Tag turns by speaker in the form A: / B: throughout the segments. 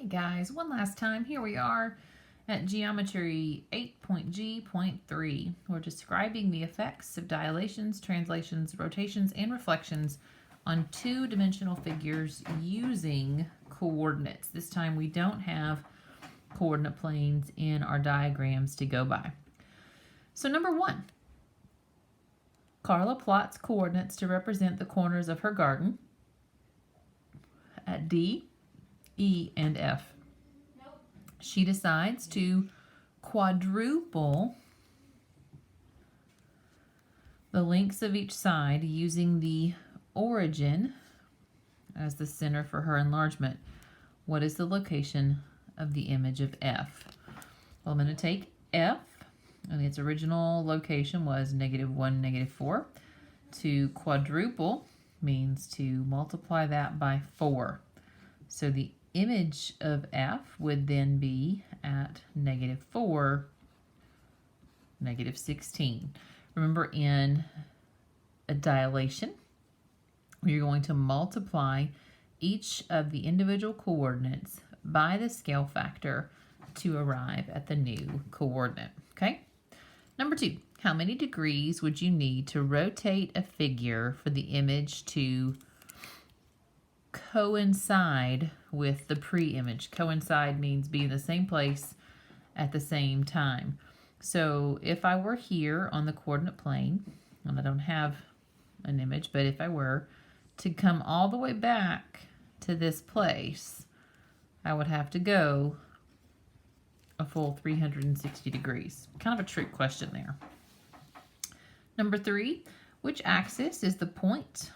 A: Hey guys, one last time, here we are at Geometry 8.G.3. We're describing the effects of dilations, translations, rotations, and reflections on two-dimensional figures using coordinates. This time we don't have coordinate planes in our diagrams to go by. So number one, Carla plots coordinates to represent the corners of her garden at D, E, and F. She decides to quadruple the lengths of each side using the origin as the center for her enlargement. What is the location of the image of F? Well, I'm going to take F, and its original location was -1, -4. To quadruple means to multiply that by 4. So the image of F would then be at -4, -16. Remember, in a dilation, you're going to multiply each of the individual coordinates by the scale factor to arrive at the new coordinate. Okay? Number two, how many degrees would you need to rotate a figure for the image to coincide with the pre-image? Coincide means be in the same place at the same time. So if I were here on the coordinate plane, and I don't have an image, but if I were to come all the way back to this place, I would have to go a full 360 degrees. Kind of a trick question there. Number three, which axis is the point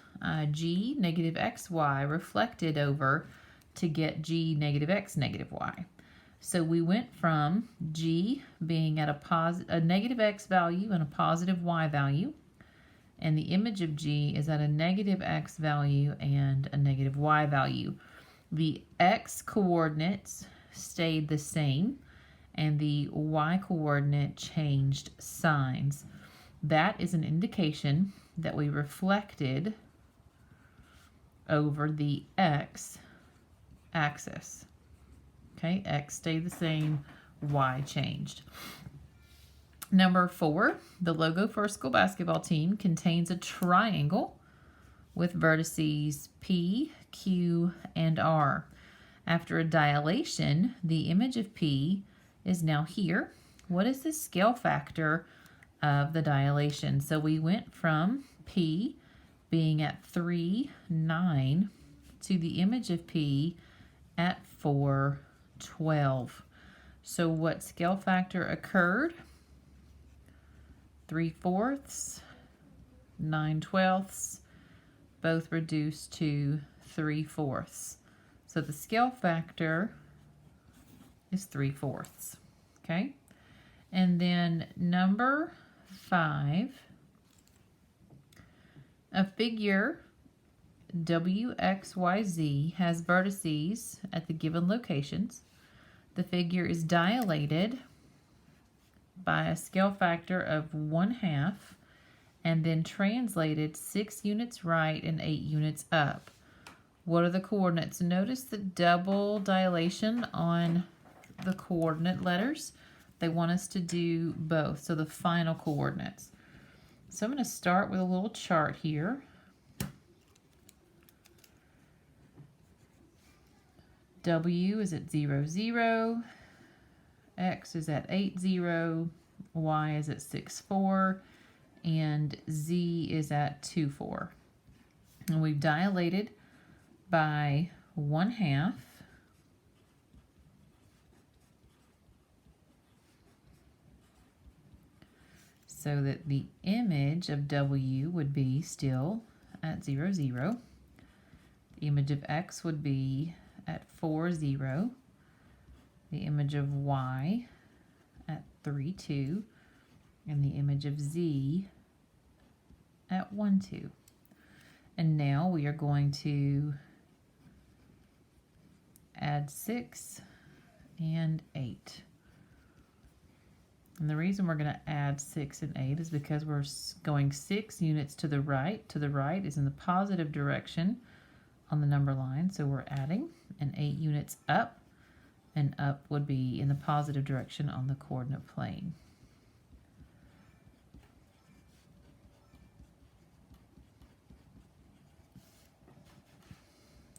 A: G (-xy) reflected over to get G (-x, -y)? So we went from G being at a -x value and a positive y value, and the image of G is at a -x value and a -y value. The x coordinates stayed the same, and the y coordinate changed signs. That is an indication that we reflected over the x axis. Okay, x stayed the same, y changed. Number four, the logo for a school basketball team contains a triangle with vertices P, Q, and R. After a dilation, the image of P is now here. What is the scale factor of the dilation? So we went from P being at 3, 9 to the image of P at 4, 12. So what scale factor occurred? 3/4, 9/12, both reduced to 3/4. So the scale factor is 3/4. Okay? And then number 5, a figure WXYZ has vertices at the given locations. The figure is dilated by a scale factor of 1/2 and then translated 6 units right and 8 units up. What are the coordinates? Notice the double dilation on the coordinate letters. They want us to do both, so the final coordinates. So I'm going to start with a little chart here. W is at 0, 0. X is at 8, 0. Y is at 6, 4. And Z is at 2, 4. And we've dilated by 1/2. So that the image of W would be still at 0, 0. The image of X would be at 4, 0. The image of Y at 3, 2. And the image of Z at 1, 2. And now we are going to add 6 and 8. And the reason we're going to add 6 and 8 is because we're going 6 units to the right. To the right is in the positive direction on the number line, so we're adding, and 8 units up. and up would be in the positive direction on the coordinate plane.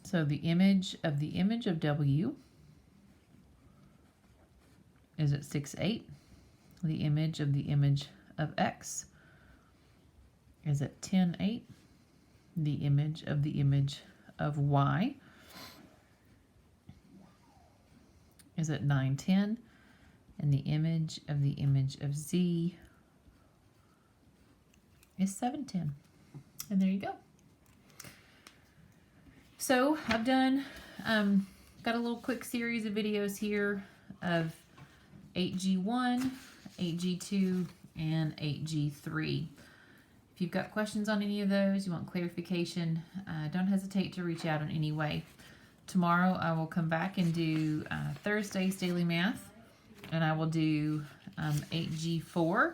A: So the image of W is at 6, 8. The image of X is at 10, 8. The image of Y is at 9, 10. And the image of Z is 7, 10. And there you go. So I've done, got a little quick series of videos here of 8G1, 8G2, and 8G3. If you've got questions on any of those, you want clarification, don't hesitate to reach out in any way. Tomorrow I will come back and do Thursday's daily math, and I will do 8G4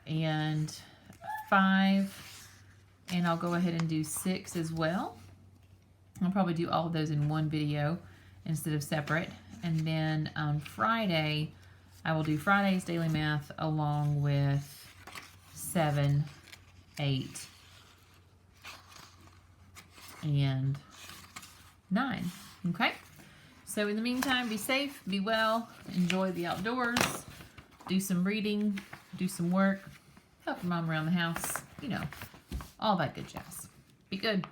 A: and 5, and I'll go ahead and do 6 as well. I'll probably do all of those in one video instead of separate. And then on Friday, I will do Friday's daily math along with 7, 8, and 9. Okay? So in the meantime, be safe, be well, enjoy the outdoors, do some reading, do some work, help your mom around the house, you know, all that good jazz. Be good.